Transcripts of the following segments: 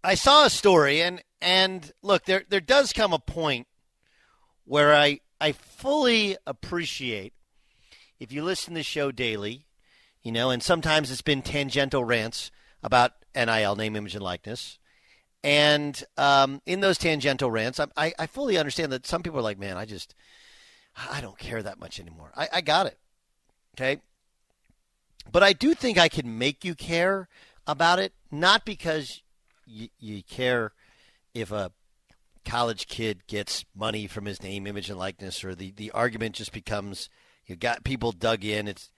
I saw a story, and look, there does come a point where I fully appreciate if you listen to the show daily, and sometimes it's been tangential rants about NIL, name, image, and likeness. And in those tangential rants, I fully understand that some people are like, man, I don't care that much anymore. I got it. Okay. But I do think I can make you care about it, not because you care if a college kid gets money from his name, image, and likeness, or the argument just becomes you got people dug in. It's,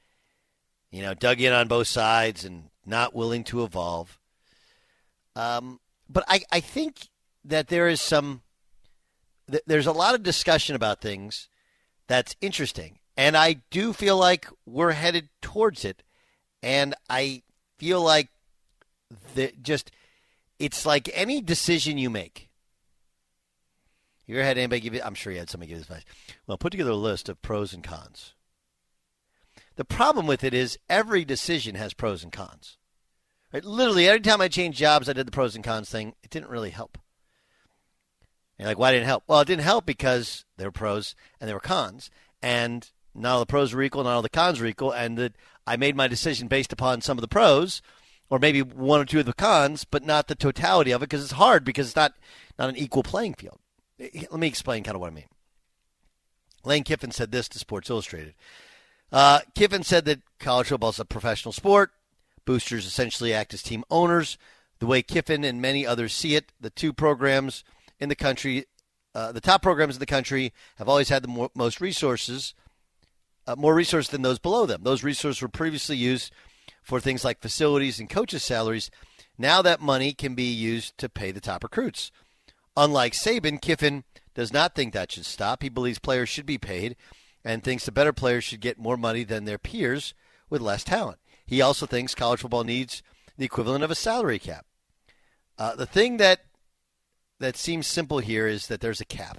dug in on both sides and not willing to evolve. But I think that there's a lot of discussion about things that's interesting. And I do feel like we're headed towards it. And I feel like it's like any decision you make. You ever had anybody give you, I'm sure you had somebody give you advice. Well, put together a list of pros and cons. The problem with it is every decision has pros and cons. Right? Literally, every time I changed jobs, I did the pros and cons thing. It didn't really help. And you're like, why didn't it help? Well, it didn't help because there were pros and there were cons. And not all the pros were equal, not all the cons were equal. And I made my decision based upon some of the pros, or maybe one or two of the cons, but not the totality of it, because it's hard, because it's not an equal playing field. Let me explain kind of what I mean. Lane Kiffin said this to Sports Illustrated. Kiffin said that college football is a professional sport. Boosters essentially act as team owners. The way Kiffin and many others see it, the top programs in the country have always had the most resources, more resources than those below them. Those resources were previously used for things like facilities and coaches' salaries. Now that money can be used to pay the top recruits. Unlike Saban, Kiffin does not think that should stop. He believes players should be paid and thinks the better players should get more money than their peers with less talent. He also thinks college football needs the equivalent of a salary cap. The thing that seems simple here is that there's a cap.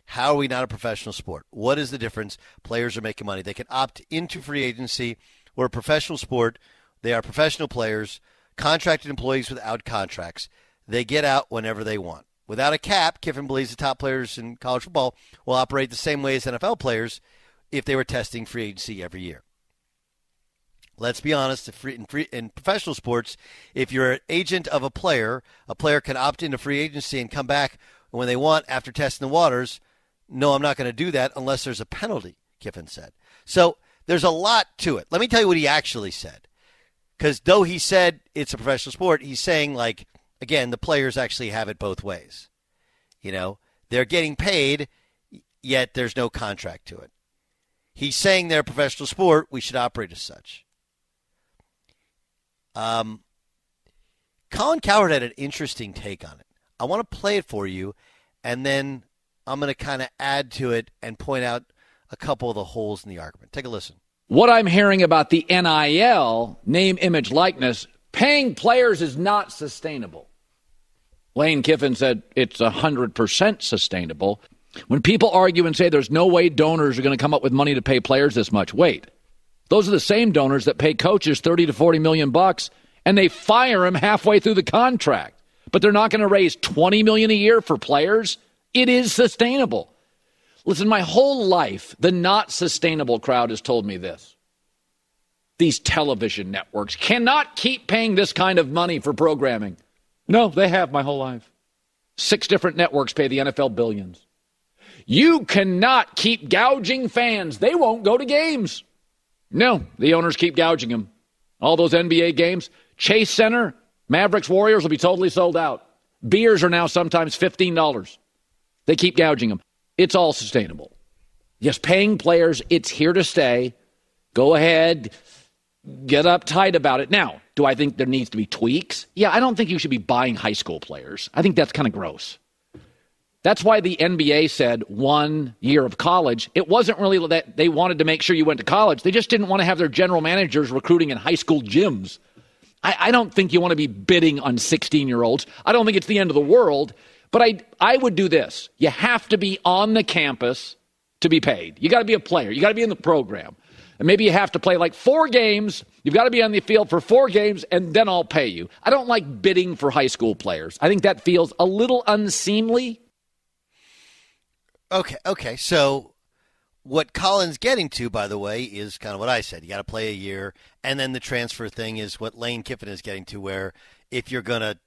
How are we not a professional sport? What is the difference? Players are making money. They can opt into free agency. We're a professional sport. They are professional players, contracted employees without contracts. They get out whenever they want. Without a cap, Kiffin believes the top players in college football will operate the same way as NFL players if they were testing free agency every year. Let's be honest, in professional sports, if you're an agent of a player can opt into free agency and come back when they want after testing the waters. No, I'm not going to do that unless there's a penalty, Kiffin said. So there's a lot to it. Let me tell you what he actually said. Because though he said it's a professional sport, he's saying, like, again, the players actually have it both ways. They're getting paid, yet there's no contract to it. He's saying they're a professional sport. We should operate as such. Colin Cowherd had an interesting take on it. I want to play it for you, and then I'm going to kind of add to it and point out a couple of the holes in the argument. Take a listen. What I'm hearing about the NIL, name, image, likeness, paying players is not sustainable. Lane Kiffin said it's 100% sustainable. When people argue and say there's no way donors are going to come up with money to pay players this much, wait. Those are the same donors that pay coaches $30 to $40 million bucks, and they fire them halfway through the contract. But they're not going to raise $20 million a year for players. It is sustainable. Listen, my whole life, the not sustainable crowd has told me this. These television networks cannot keep paying this kind of money for programming. No, they have my whole life. 6 different networks pay the NFL billions. You cannot keep gouging fans. They won't go to games. No, the owners keep gouging them. All those NBA games, Chase Center, Mavericks, Warriors will be totally sold out. Beers are now sometimes $15. They keep gouging them. It's all sustainable. Yes, paying players, it's here to stay. Go ahead, get uptight about it. Now, do I think there needs to be tweaks? Yeah, I don't think you should be buying high school players. I think that's kind of gross. That's why the NBA said 1 year of college. It wasn't really that they wanted to make sure you went to college. They just didn't want to have their general managers recruiting in high school gyms. I don't think you want to be bidding on 16-year-olds. I don't think it's the end of the world. But I would do this. You have to be on the campus to be paid. You got to be a player. You got to be in the program. and maybe you have to play like 4 games. You've got to be on the field for 4 games, and then I'll pay you. I don't like bidding for high school players. I think that feels a little unseemly. Okay. So what Colin's getting to, by the way, is kind of what I said. You got to play a year, and then the transfer thing is what Lane Kiffin is getting to, where if you're gonna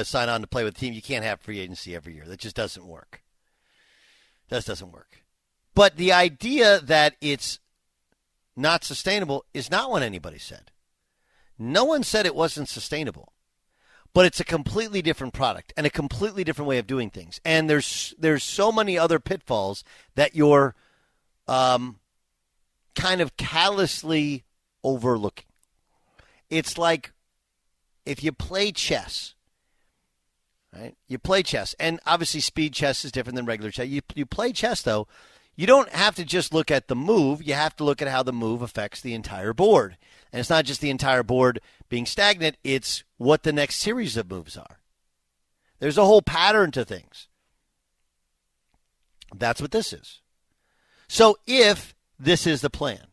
sign on to play with the team, you can't have free agency every year. That just doesn't work. That doesn't work. But the idea that it's not sustainable is not what anybody said. No one said it wasn't sustainable. But it's a completely different product and a completely different way of doing things. And there's so many other pitfalls that you're kind of callously overlooking. It's like if you play chess, right? You play chess, and obviously speed chess is different than regular chess. You play chess, though. You don't have to just look at the move. You have to look at how the move affects the entire board. And it's not just the entire board being stagnant. It's what the next series of moves are. There's a whole pattern to things. That's what this is. So if this is the plan,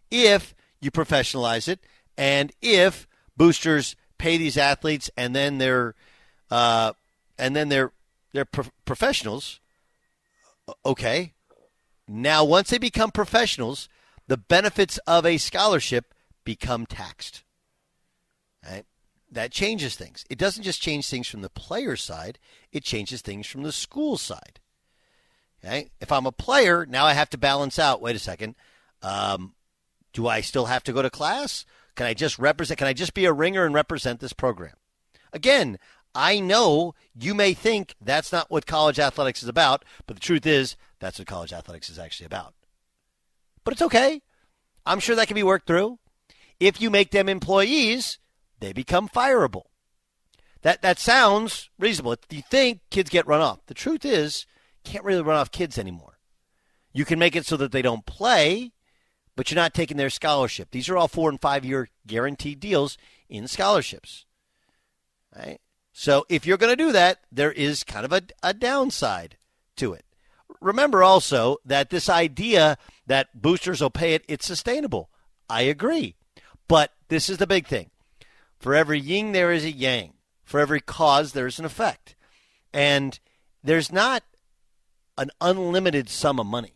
if you professionalize it, and if boosters pay these athletes and then they're professionals, okay. Now, once they become professionals, the benefits of a scholarship become taxed. Right? That changes things. It doesn't just change things from the player side. It changes things from the school side. Okay? If I'm a player, now I have to balance out. Wait a second. Do I still have to go to class? Can I just represent? Can I just be a ringer and represent this program? Again, I know you may think that's not what college athletics is about, but the truth is that's what college athletics is actually about. But it's okay. I'm sure that can be worked through. If you make them employees, they become fireable. That sounds reasonable. You think kids get run off. The truth is, you can't really run off kids anymore. You can make it so that they don't play, but you're not taking their scholarship. These are all 4- and 5-year guaranteed deals in scholarships. Right? So if you're going to do that, there is kind of a downside to it. Remember also that this idea that boosters will pay it, it's sustainable. I agree. But this is the big thing. For every yin, there is a yang. For every cause, there is an effect. And there's not an unlimited sum of money.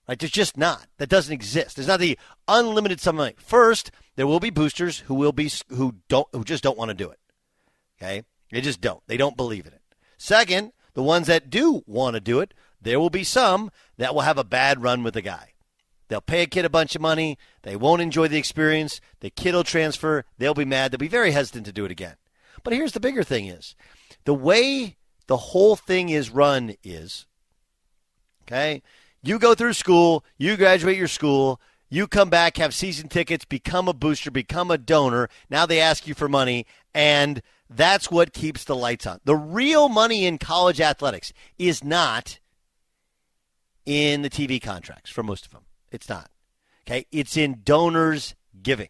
Right? There's just not. That doesn't exist. There's not the unlimited sum of money. First, there will be boosters who just don't want to do it. Okay? They just don't. They don't believe in it. Second, the ones that do want to do it, there will be some that will have a bad run with the guy. They'll pay a kid a bunch of money. They won't enjoy the experience. The kid will transfer. They'll be mad. They'll be very hesitant to do it again. But here's the bigger thing is, the way the whole thing is run is, okay, you go through school, you graduate your school, you come back, have season tickets, become a booster, become a donor. Now they ask you for money, and that's what keeps the lights on. The real money in college athletics is not in the TV contracts for most of them. It's not. Okay? It's in donors giving.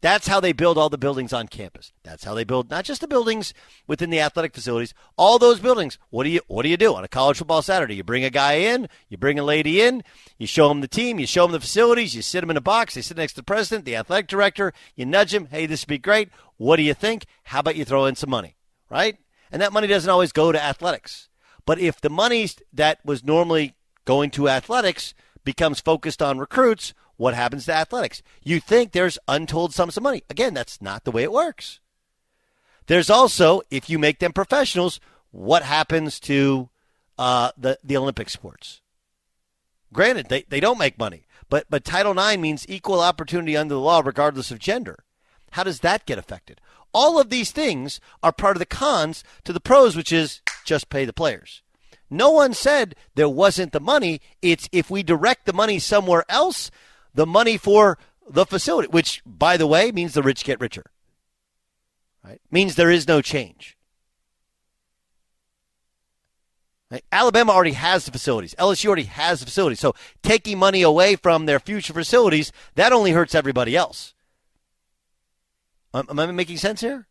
That's how they build all the buildings on campus. That's how they build not just the buildings within the athletic facilities, all those buildings. What do you do on a college football Saturday? You bring a guy in, you bring a lady in, you show them the team, you show them the facilities, you sit them in a box, they sit next to the president, the athletic director, you nudge them, hey, this would be great. What do you think? How about you throw in some money, right? And that money doesn't always go to athletics. But if the money that was normally going to athletics becomes focused on recruits, what happens to athletics? You think there's untold sums of money. Again, that's not the way it works. There's also, if you make them professionals, what happens to the Olympic sports? Granted, they don't make money, but Title IX means equal opportunity under the law regardless of gender. How does that get affected? All of these things are part of the cons to the pros, which is just pay the players. No one said there wasn't the money. It's if we direct the money somewhere else, the money for the facility, which, by the way, means the rich get richer. Right? Means there is no change. Right? Alabama already has the facilities. LSU already has the facilities. So taking money away from their future facilities, that only hurts everybody else. Am I making sense here?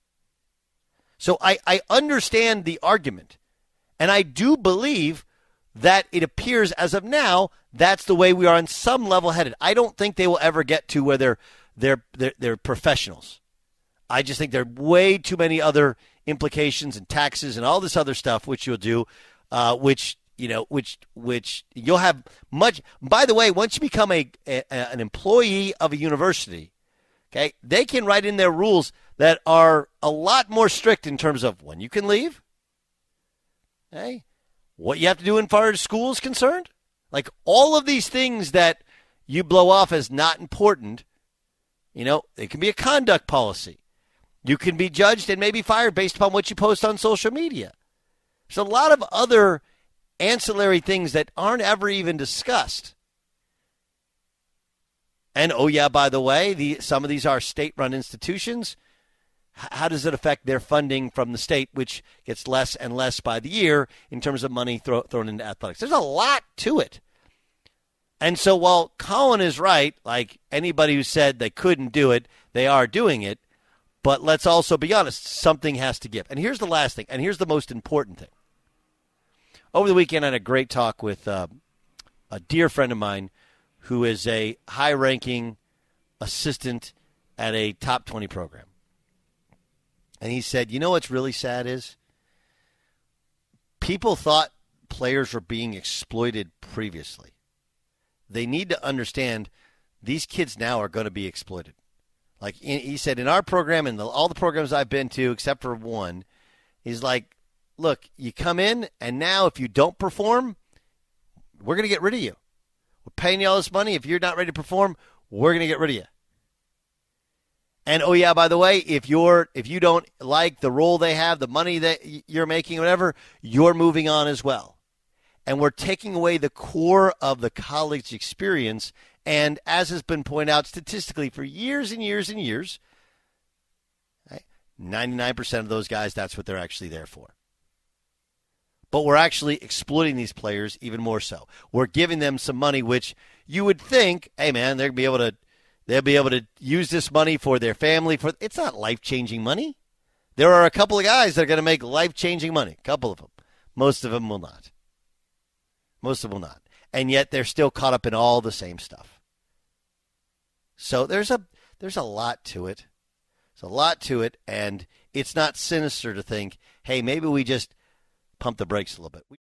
So I understand the argument. And I do believe that it appears as of now that's the way we are on some level headed. I don't think they will ever get to where they're professionals. I just think there are way too many other implications and taxes and all this other stuff which you'll do, which you'll have much. By the way, once you become an employee of a university, okay, they can write in their rules that are a lot more strict in terms of when you can leave, okay, what you have to do as far as school is concerned. Like all of these things that you blow off as not important, it can be a conduct policy. You can be judged and maybe fired based upon what you post on social media. There's a lot of other ancillary things that aren't ever even discussed. And, oh, yeah, by the way, some of these are state-run institutions. How does it affect their funding from the state, which gets less and less by the year in terms of money thrown into athletics? There's a lot to it. And so while Colin is right, like anybody who said they couldn't do it, they are doing it. But let's also be honest, something has to give. And here's the last thing, and here's the most important thing. Over the weekend, I had a great talk with a dear friend of mine who is a high-ranking assistant at a top 20 program. And he said, what's really sad is people thought players were being exploited previously. They need to understand these kids now are going to be exploited. Like he said, in our program and all the programs I've been to, except for one, he's like, look, you come in, and now if you don't perform, we're going to get rid of you. We're paying you all this money. If you're not ready to perform, we're going to get rid of you. And, oh, yeah, by the way, if you don't like the role they have, the money that you're making, whatever, you're moving on as well. And we're taking away the core of the college experience. And as has been pointed out statistically for years and years and years, 99% of those guys, that's what they're actually there for. But we're actually exploiting these players even more so. We're giving them some money, which you would think, hey, man, they'll be able to use this money for their family. It's not life-changing money. There are a couple of guys that are going to make life-changing money. A couple of them. Most of them will not. And yet they're still caught up in all the same stuff. So there's a lot to it. There's a lot to it, and it's not sinister to think, hey, maybe we just pump the brakes a little bit.